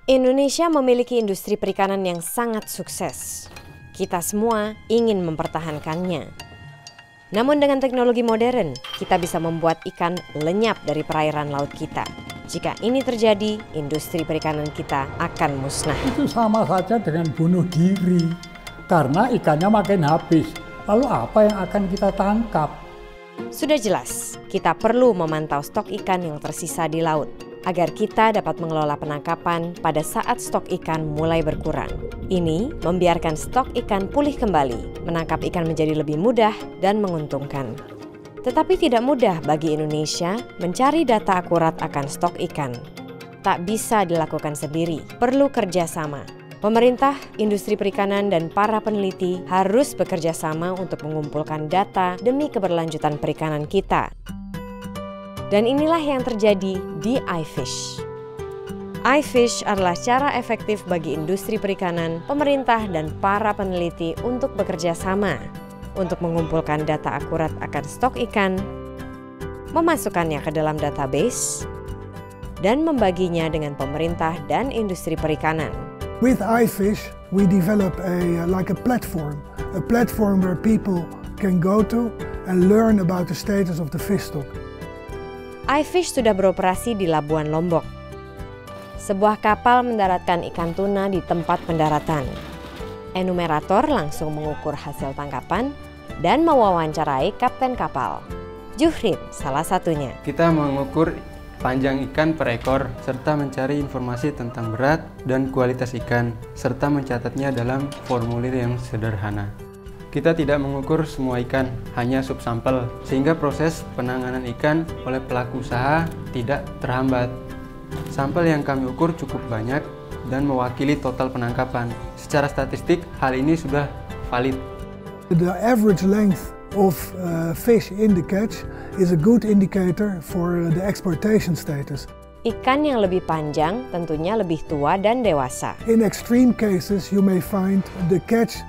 Indonesia memiliki industri perikanan yang sangat sukses. Kita semua ingin mempertahankannya. Namun dengan teknologi modern, kita bisa membuat ikan lenyap dari perairan laut kita. Jika ini terjadi, industri perikanan kita akan musnah. Itu sama saja dengan bunuh diri, karena ikannya makin habis. Lalu apa yang akan kita tangkap? Sudah jelas, kita perlu memantau stok ikan yang tersisa di laut, agar kita dapat mengelola penangkapan pada saat stok ikan mulai berkurang. Ini membiarkan stok ikan pulih kembali, menangkap ikan menjadi lebih mudah dan menguntungkan. Tetapi tidak mudah bagi Indonesia mencari data akurat akan stok ikan. Tak bisa dilakukan sendiri, perlu kerjasama. Pemerintah, industri perikanan, dan para peneliti harus bekerja sama untuk mengumpulkan data demi keberlanjutan perikanan kita. Dan inilah yang terjadi di iFish. iFish adalah cara efektif bagi industri perikanan, pemerintah, dan para peneliti untuk bekerja sama untuk mengumpulkan data akurat akan stok ikan, memasukkannya ke dalam database, dan membaginya dengan pemerintah dan industri perikanan. With iFish, we develop a platform where people can go to and learn about the status of the fish stock. iFish sudah beroperasi di Labuan Lombok. Sebuah kapal mendaratkan ikan tuna di tempat pendaratan. Enumerator langsung mengukur hasil tangkapan dan mewawancarai kapten kapal. Juhrid salah satunya. Kita mengukur panjang ikan per ekor, serta mencari informasi tentang berat dan kualitas ikan, serta mencatatnya dalam formulir yang sederhana. Kita tidak mengukur semua ikan, hanya subsampel, sehingga proses penanganan ikan oleh pelaku usaha tidak terhambat. Sampel yang kami ukur cukup banyak dan mewakili total penangkapan. Secara statistik, hal ini sudah valid. The average length of fish in the catch is a good indicator for the exploitation status. Ikan yang lebih panjang tentunya lebih tua dan dewasa. In extreme cases, you may find the catch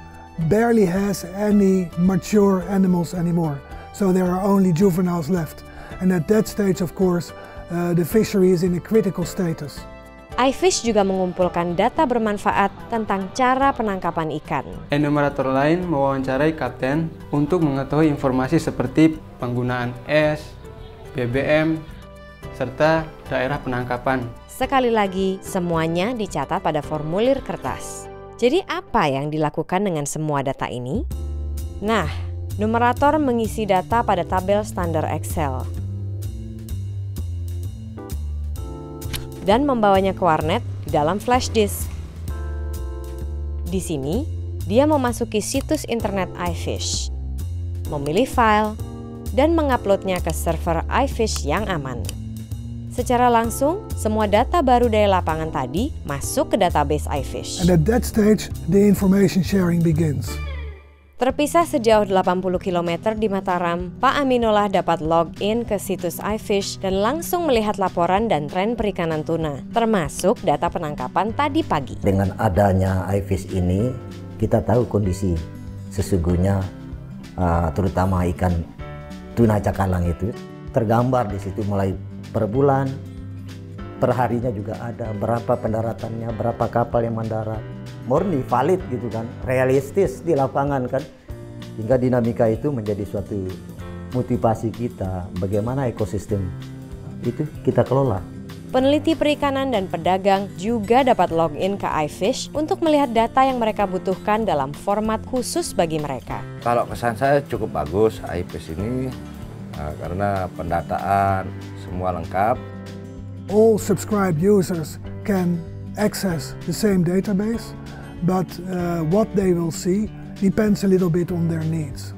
barely has any mature animals anymore. So there are only juveniles left. And at that stage, of course, the fishery is in a critical status. iFish juga mengumpulkan data bermanfaat tentang cara penangkapan ikan. Enumerator lain mewawancarai kapten untuk mengetahui informasi seperti penggunaan es, BBM, serta daerah penangkapan. Sekali lagi, semuanya dicatat pada formulir kertas. Jadi apa yang dilakukan dengan semua data ini? Nah, numerator mengisi data pada tabel standar Excel dan membawanya ke warnet di dalam flash disk. Di sini, dia memasuki situs internet iFish, memilih file, dan menguploadnya ke server iFish yang aman. Secara langsung, semua data baru dari lapangan tadi masuk ke database iFish. And at that stage, the information sharing begins. Terpisah sejauh 80 km di Mataram, Pak Aminullah dapat login ke situs iFish dan langsung melihat laporan dan tren perikanan tuna, termasuk data penangkapan tadi pagi. Dengan adanya iFish ini, kita tahu kondisi sesungguhnya, terutama ikan tuna cakalang itu, tergambar di situ mulai per bulan, per harinya juga ada, berapa pendaratannya, berapa kapal yang mendarat. Murni, valid gitu kan, realistis di lapangan kan, hingga dinamika itu menjadi suatu motivasi kita bagaimana ekosistem itu kita kelola. Peneliti perikanan dan pedagang juga dapat login ke iFish untuk melihat data yang mereka butuhkan dalam format khusus bagi mereka. Kalau kesan saya cukup bagus iFish ini karena pendataan semua lengkap. All subscribed users can access the same database, but what they will see depends a little bit on their needs.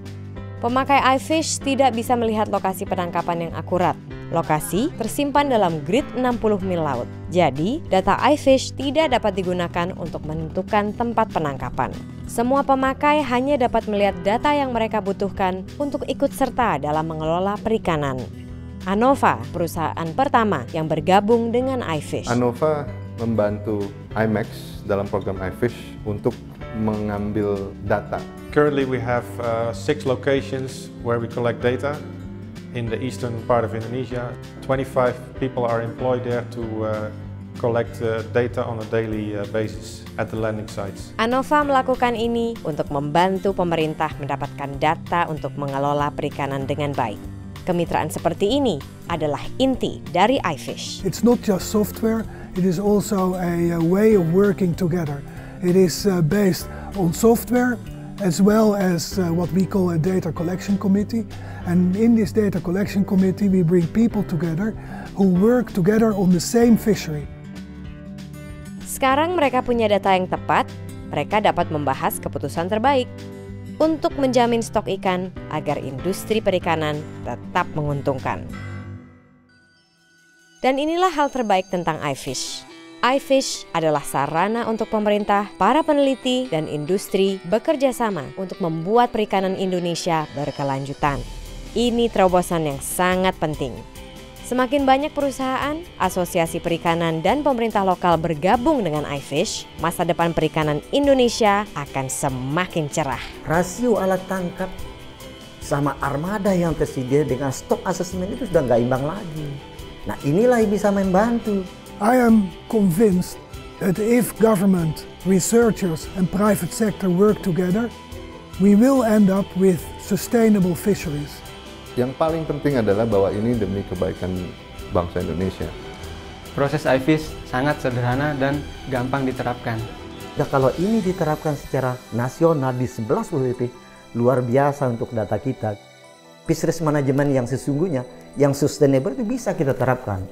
Pemakai iFish tidak bisa melihat lokasi penangkapan yang akurat. Lokasi tersimpan dalam grid 60 mil laut. Jadi, data iFish tidak dapat digunakan untuk menentukan tempat penangkapan. Semua pemakai hanya dapat melihat data yang mereka butuhkan untuk ikut serta dalam mengelola perikanan. Anova, perusahaan pertama yang bergabung dengan iFish. Anova membantu IMAX dalam program iFish untuk mengambil data. Currently we have 6 locations where we collect data in the eastern part of Indonesia. 25 people are employed there to collect data on a daily basis at the landing sites. ANOVA melakukan ini untuk membantu pemerintah mendapatkan data untuk mengelola perikanan dengan baik. Kemitraan seperti ini adalah inti dari iFish. It's not just software, it is also a way of working together. It is based on software as well as what we call a data collection committee. And in this data collection committee we bring people together who work together on the same fishery. Sekarang mereka punya data yang tepat, mereka dapat membahas keputusan terbaik untuk menjamin stok ikan agar industri perikanan tetap menguntungkan. Dan inilah hal terbaik tentang iFish. iFish adalah sarana untuk pemerintah, para peneliti, dan industri bekerja sama untuk membuat perikanan Indonesia berkelanjutan. Ini terobosan yang sangat penting. Semakin banyak perusahaan, asosiasi perikanan, dan pemerintah lokal bergabung dengan iFish, masa depan perikanan Indonesia akan semakin cerah. Rasio alat tangkap sama armada yang tersedia dengan stok asesmen itu sudah nggak imbang lagi. Nah inilah yang bisa membantu. I am convinced that if government, researchers and private sector work together, we will end up with sustainable fisheries. Yang paling penting adalah bahwa ini demi kebaikan bangsa Indonesia. Proses iFish sangat sederhana dan gampang diterapkan. Nah kalau ini diterapkan secara nasional di 11 WWP, luar biasa untuk data kita. Fisheries management yang sesungguhnya, yang sustainable itu bisa kita terapkan.